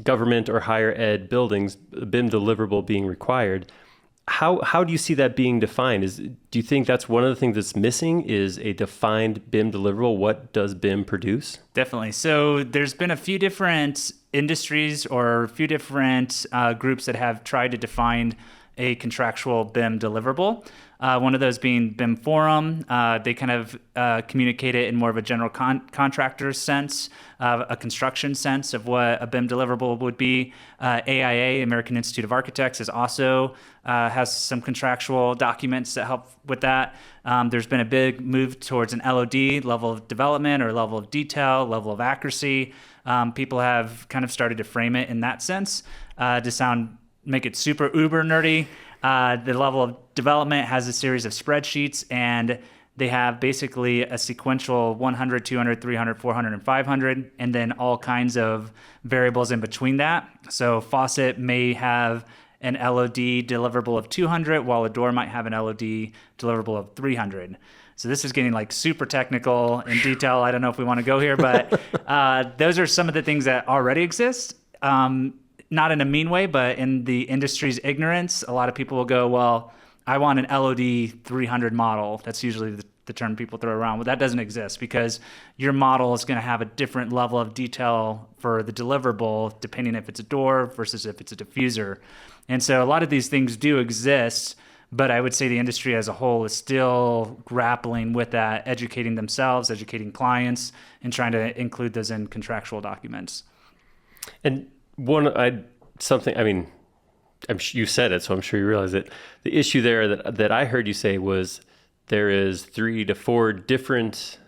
government or higher ed buildings, BIM deliverable being required. How do you see that being defined? Do you think that's one of the things that's missing is a defined BIM deliverable? What does BIM produce? Definitely. So there's been a few different industries or a few different groups that have tried to define a contractual BIM deliverable. One of those being BIM Forum. They kind of communicate it in more of a general contractor sense, a construction sense of what a BIM deliverable would be. AIA, American Institute of Architects, is also has some contractual documents that help with that. There's been a big move towards an LOD, level of development, or level of detail, level of accuracy. People have kind of started to frame it in that sense to make it super uber nerdy. The level of development has a series of spreadsheets, and they have basically a sequential 100, 200, 300, 400, and 500, and then all kinds of variables in between that. So faucet may have an LOD deliverable of 200, while a door might have an LOD deliverable of 300. So this is getting like super technical in detail. I don't know if we want to go here, but those are some of the things that already exist. Not in a mean way, but in the industry's ignorance, a lot of people will go, well, I want an LOD 300 model. That's usually the term people throw around. Well, that doesn't exist because your model is going to have a different level of detail for the deliverable, depending if it's a door versus if it's a diffuser. And so a lot of these things do exist, but I would say the industry as a whole is still grappling with that, educating themselves, educating clients, and trying to include those in contractual documents. And you said it, so I'm sure you realize it. The issue there that I heard you say was there is 3 to 4 different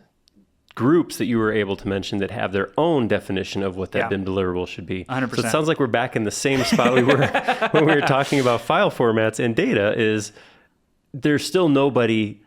groups that you were able to mention that have their own definition of what that BIM deliverable should be. 100%. So it sounds like we're back in the same spot we were when we were talking about file formats and data. Is there's still nobody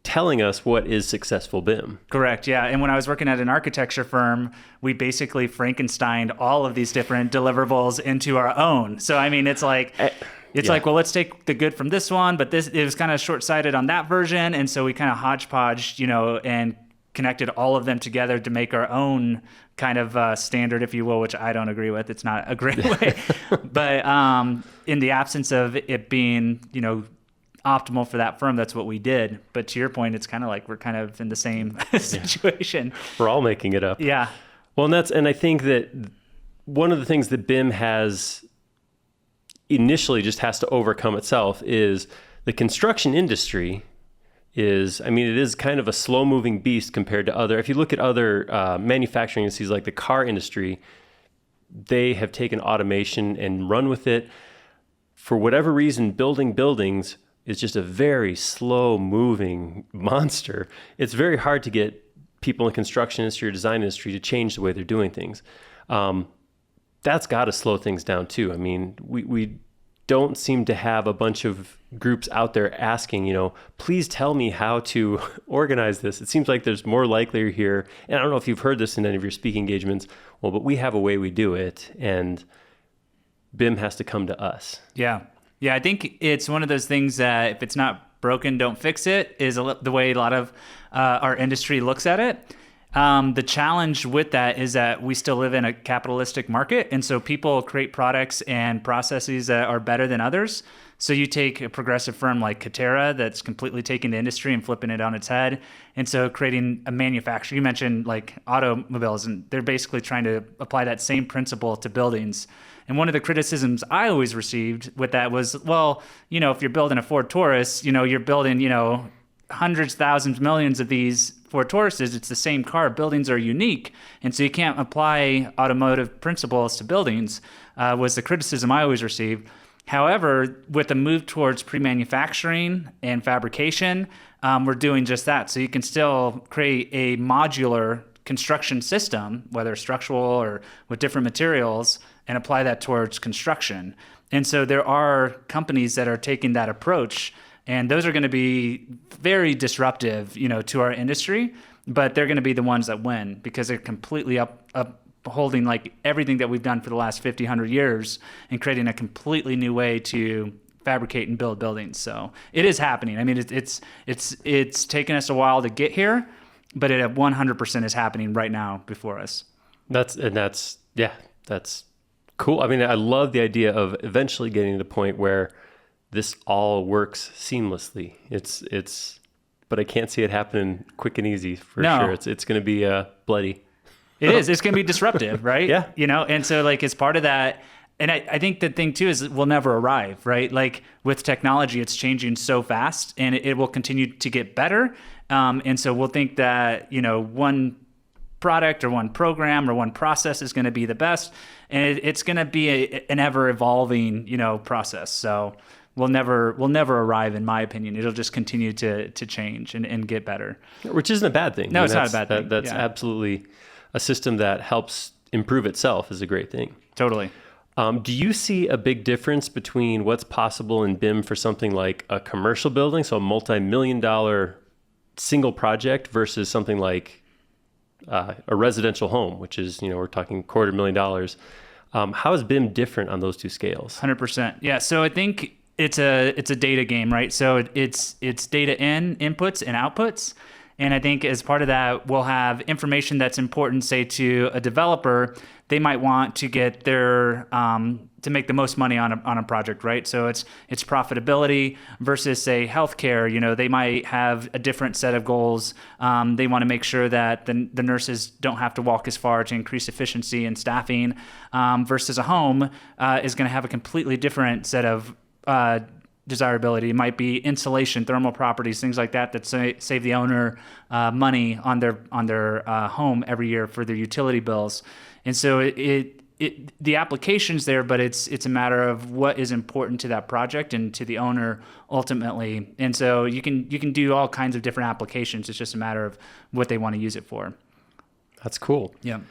telling us what is successful BIM. Correct. Yeah. And when I was working at an architecture firm, we basically Frankensteined all of these different deliverables into our own. So, I mean, it's like, well, let's take the good from this one, but it was kind of short-sighted on that version. And so we kind of hodgepodged, and connected all of them together to make our own kind of standard, if you will, which I don't agree with. It's not a great way. But in the absence of it being, optimal for that firm, that's what we did. But to your point, it's kind of like we're kind of in the same situation. We're all making it up. Yeah. Well, and I think that one of the things that BIM has initially just has to overcome itself is the construction industry it is kind of a slow moving beast compared to if you look at other manufacturing industries like the car industry, they have taken automation and run with it. For whatever reason, building buildings is just a very slow moving monster. It's very hard to get people in the construction industry or design industry to change the way they're doing things. That's got to slow things down too. I mean, we don't seem to have a bunch of groups out there asking, please tell me how to organize this. It seems like there's more likely here. And I don't know if you've heard this in any of your speaking engagements. Well, but we have a way we do it, and BIM has to come to us. Yeah. Yeah. I think it's one of those things that if it's not broken, don't fix it is the way a lot of our industry looks at it. The challenge with that is that we still live in a capitalistic market. And so people create products and processes that are better than others. So you take a progressive firm like Katerra that's completely taking the industry and flipping it on its head. And so creating a manufacturer, you mentioned like automobiles, and they're basically trying to apply that same principle to buildings. And one of the criticisms I always received with that was, well, if you're building a Ford Taurus, you're building, hundreds, thousands, millions of these Ford Tauruses. It's the same car. Buildings are unique. And so you can't apply automotive principles to buildings, was the criticism I always received. However, with the move towards pre-manufacturing and fabrication, we're doing just that. So you can still create a modular construction system, whether structural or with different materials, and apply that towards construction. And so there are companies that are taking that approach, and those are going to be very disruptive, to our industry, but they're going to be the ones that win because they're completely upholding like everything that we've done for the last 50, 100 years and creating a completely new way to fabricate and build buildings. So it is happening. I mean, it's taken us a while to get here, but it 100% is happening right now before us. That's cool. I mean, I love the idea of eventually getting to the point where this all works seamlessly. But I can't see it happening quick and easy for sure. It's going to be bloody. It is. It's going to be disruptive, right? Yeah. And so like as part of that, and I think the thing too is we'll never arrive, right? Like with technology, it's changing so fast and it will continue to get better. And so we'll think that, one product or one program or one process is going to be the best. And it's going to be an ever evolving, process. So we'll never arrive, in my opinion. It'll just continue to change and get better. Which isn't a bad thing. No, it's not a bad thing. That's absolutely a system that helps improve itself is a great thing. Totally. Do you see a big difference between what's possible in BIM for something like a commercial building, so a multi-million-dollar single project versus something like a residential home, which is, we're talking $250,000. How is BIM different on those two scales? 100%. Yeah. So I think it's a data game, right? So it's data inputs and outputs. And I think as part of that, we'll have information that's important, say to a developer. They might want to get their to make the most money on a project, right? So it's profitability versus say healthcare. They might have a different set of goals. They want to make sure that the nurses don't have to walk as far to increase efficiency and staffing. Versus a home is going to have a completely different set of desirability. It might be insulation, thermal properties, things like that save the owner money on their home every year for their utility bills. And so the application's there, but it's a matter of what is important to that project and to the owner ultimately. And so you can do all kinds of different applications. It's just a matter of what they want to use it for. That's cool. Yeah.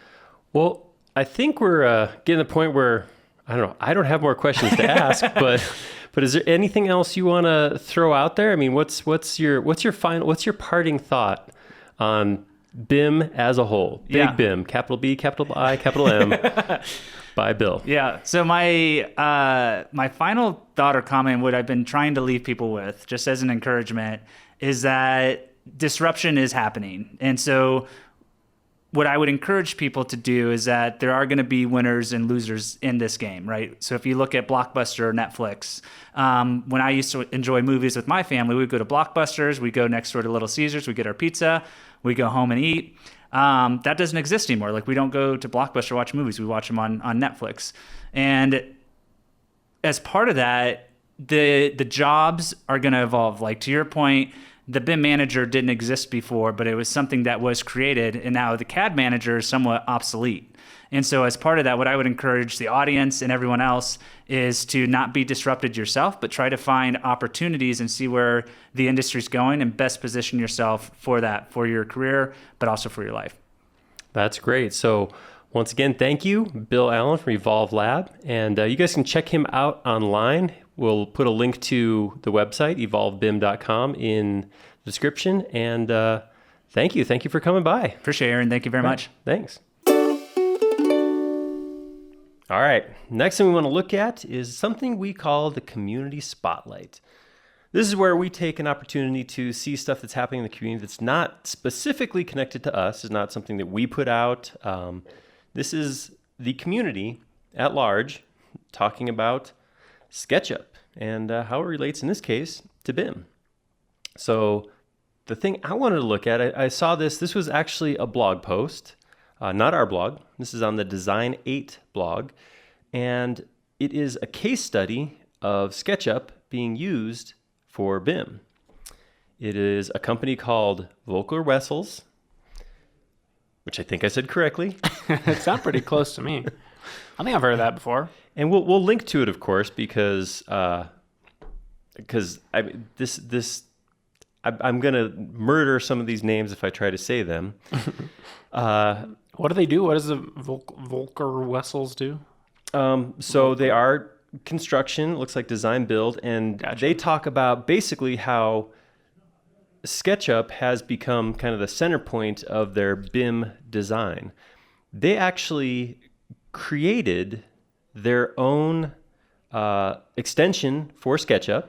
Well, I think we're getting to the point where I don't know. I don't have more questions to ask, but is there anything else you want to throw out there? I mean, what's your parting thought on BIM as a whole? Big BIM, capital B, capital I, capital M, by Bill. Yeah. So my final thought or comment, what I've been trying to leave people with, just as an encouragement, is that disruption is happening, and so what I would encourage people to do is that there are going to be winners and losers in this game, right? So if you look at Blockbuster or Netflix, when I used to enjoy movies with my family, we'd go to Blockbusters, we'd go next door to Little Caesars, we'd get our pizza, we'd go home and eat. That doesn't exist anymore. Like, we don't go to Blockbuster to watch movies, we watch them on Netflix. And as part of that, the jobs are going to evolve. Like, to your point, the BIM manager didn't exist before, but it was something that was created, and now the CAD manager is somewhat obsolete. And so as part of that, what I would encourage the audience and everyone else is to not be disrupted yourself, but try to find opportunities and see where the industry's going and best position yourself for that, for your career, but also for your life. That's great. So once again, thank you, Bill Allen from Evolve Lab. And you guys can check him out online. We'll put a link to the website, evolvebim.com, in the description. And thank you. Thank you for coming by. Appreciate it, Aaron. Thank you very much. Thanks. All right. Next thing we want to look at is something we call the community spotlight. This is where we take an opportunity to see stuff that's happening in the community that's not specifically connected to us. It's not something that we put out. This is the community at large talking about SketchUp and how it relates in this case to BIM. So the thing I wanted to look at, I saw this was actually a blog post, not our blog. This is on the Design 8 blog, and it is a case study of SketchUp being used for BIM. It is a company called Volker Wessels, which I think I said correctly. It sounds pretty close to me. I think I've heard of that before. And we'll link to it, of course, because I'm gonna murder some of these names if I try to say them. What do they do? What does the Volker Wessels do? So they are construction, looks like design build, and They talk about basically how SketchUp has become kind of the center point of their BIM design. They actually created their own extension for SketchUp,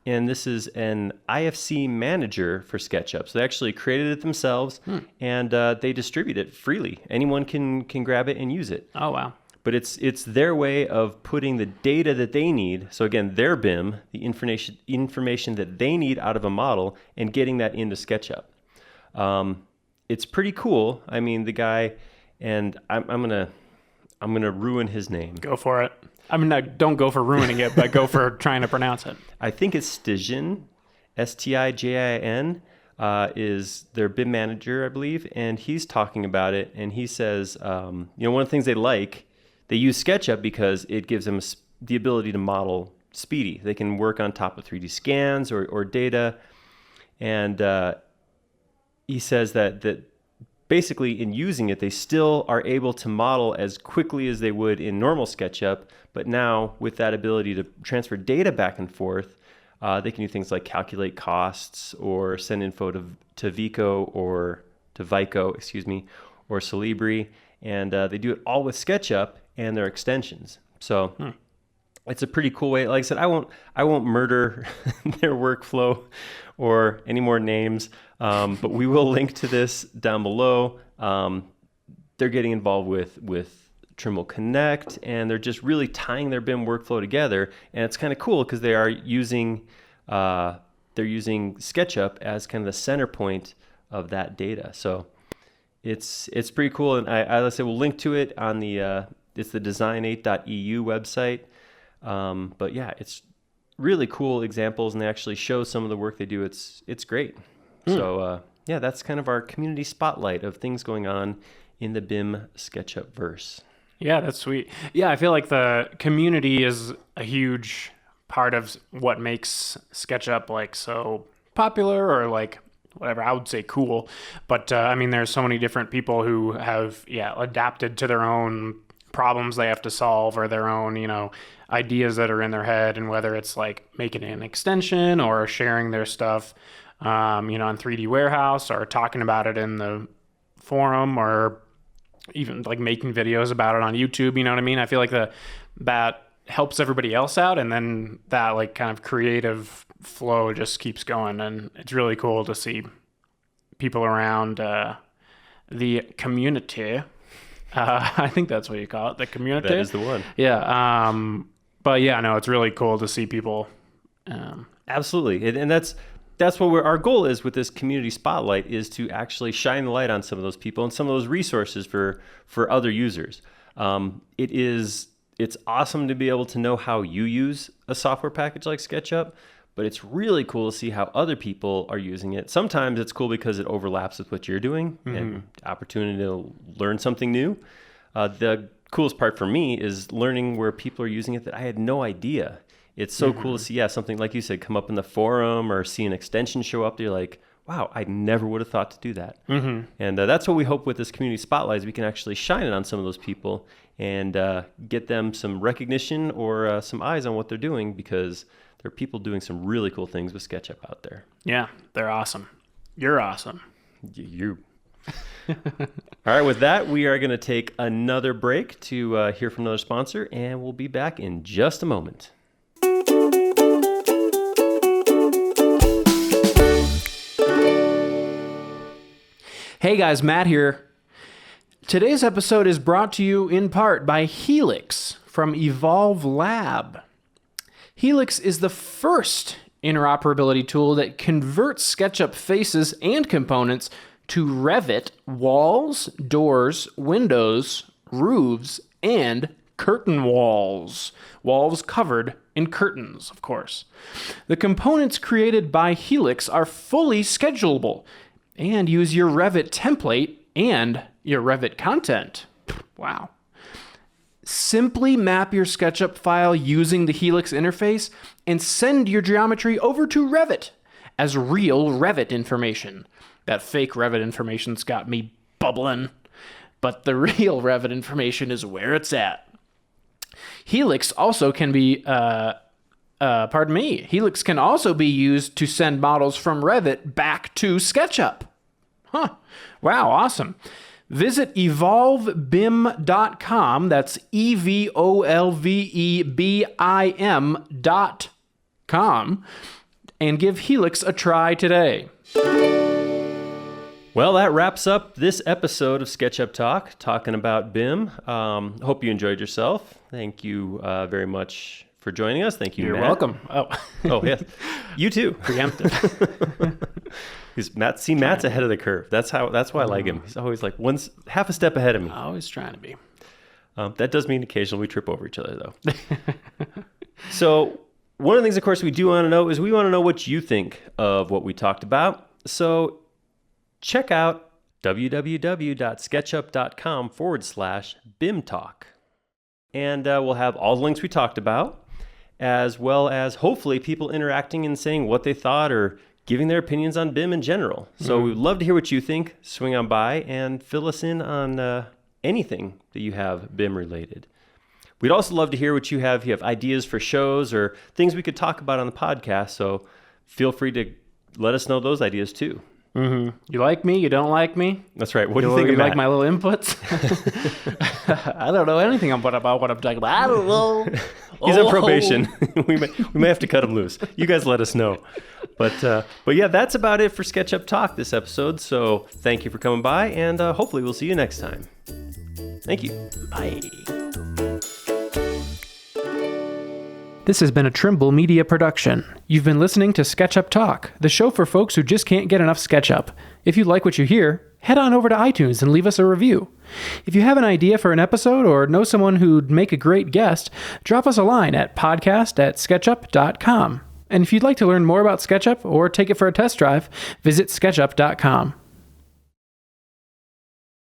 and this is an IFC manager for SketchUp. So they actually created it themselves, and they distribute it freely. Anyone can grab it and use it. Oh, wow. But it's their way of putting the data that they need. So again, their BIM, the information that they need out of a model, and getting that into SketchUp. It's pretty cool. I mean, the guy, and I'm gonna ruin his name. Go for it. I mean, don't go for ruining it, but go for trying to pronounce it. I think it's Stijin, Stijin, is their BIM manager, I believe, and he's talking about it, and he says, one of the things they use SketchUp because it gives them the ability to model speedy. They can work on top of 3D scans or data, and he says that basically in using it, they still are able to model as quickly as they would in normal SketchUp, but now with that ability to transfer data back and forth, they can do things like calculate costs or send info to Vico or to Vico, or Celebri, and they do it all with SketchUp and their extensions. So it's a pretty cool way. Like I said, I won't murder their workflow or any more names, but we will link to this down below. They're getting involved with Trimble Connect, and they're just really tying their BIM workflow together. And it's kind of cool because they are using SketchUp as kind of the center point of that data. So it's pretty cool. And let's say we'll link to it on the it's the design8.eu website. But yeah, it's really cool examples, and they actually show some of the work they do. It's great. So that's kind of our community spotlight of things going on in the BIM SketchUp verse. Yeah, that's sweet. Yeah, I feel like the community is a huge part of what makes SketchUp like so popular, or like whatever, I would say cool. But I mean, there's so many different people who have adapted to their own problems they have to solve, or their own ideas that are in their head, and whether it's like making an extension or sharing their stuff on 3D Warehouse, or talking about it in the forum, or even like making videos about it on YouTube. You know what I mean? I feel like that helps everybody else out, and then that like kind of creative flow just keeps going, and it's really cool to see people around the community. I think that's what you call it, the community. That is the one. Yeah. But yeah, no, it's really cool to see people. Absolutely. And that's what our goal is with this community spotlight, is to actually shine the light on some of those people and some of those resources for other users. It's awesome to be able to know how you use a software package like SketchUp, but it's really cool to see how other people are using it. Sometimes it's cool because it overlaps with what you're doing, and opportunity to learn something new. The coolest part for me is learning where people are using it that I had no idea. It's so cool to see, something like you said, come up in the forum, or see an extension show up there, like, wow, I never would have thought to do that. And that's what we hope with this community spotlight, is we can actually shine it on some of those people and get them some recognition, or some eyes on what they're doing, because there are people doing some really cool things with SketchUp out there. Yeah, they're awesome. You're awesome. You. All right, with that, we are going to take another break to hear from another sponsor, and we'll be back in just a moment. Hey guys, Matt here. Today's episode is brought to you in part by Helix from Evolve Lab. Helix is the first interoperability tool that converts SketchUp faces and components to Revit walls, doors, windows, roofs, and curtain walls. Walls covered in curtains, of course. The components created by Helix are fully schedulable and use your Revit template and your Revit content. Wow. Simply map your SketchUp file using the Helix interface and send your geometry over to Revit as real Revit information. That fake Revit information's got me bubbling, but the real Revit information is where it's at. Helix also can be, Helix can also be used to send models from Revit back to SketchUp. Huh. Wow, awesome. Visit evolvebim.com, that's evolvebim.com, and give Helix a try today. Well, that wraps up this episode of SketchUp Talk, talking about BIM. Hope you enjoyed yourself. Thank you very much for joining us. Thank you, You're Matt. welcome. Oh, yes. You too. Preemptive. Matt's ahead of the curve. That's why I like him. He's always like half a step ahead of me. Always trying to be. That does mean occasionally we trip over each other, though. So one of the things, of course, we do want to know is we want to know what you think of what we talked about. So check out www.sketchup.com/BIM Talk. And we'll have all the links we talked about, as well as hopefully people interacting and saying what they thought or giving their opinions on BIM in general. So we'd love to hear what you think. Swing on by and fill us in on anything that you have BIM related. We'd also love to hear what you have. If you have ideas for shows or things we could talk about on the podcast, so feel free to let us know those ideas too. Mm-hmm. You like me? You don't like me? That's right. What do you think of You Matt? like my little inputs? I don't know anything about what I'm talking about. I don't know. He's on probation. we may have to cut him loose. You guys let us know. But yeah, that's about it for SketchUp Talk this episode. So thank you for coming by, and hopefully we'll see you next time. Thank you. Bye. This has been a Trimble media production. You've been listening to SketchUp Talk, the show for folks who just can't get enough SketchUp. If you like what you hear, head on over to iTunes and leave us a review. If you have an idea for an episode or know someone who'd make a great guest, drop us a line at podcast@sketchup.com. And if you'd like to learn more about SketchUp or take it for a test drive, visit sketchup.com.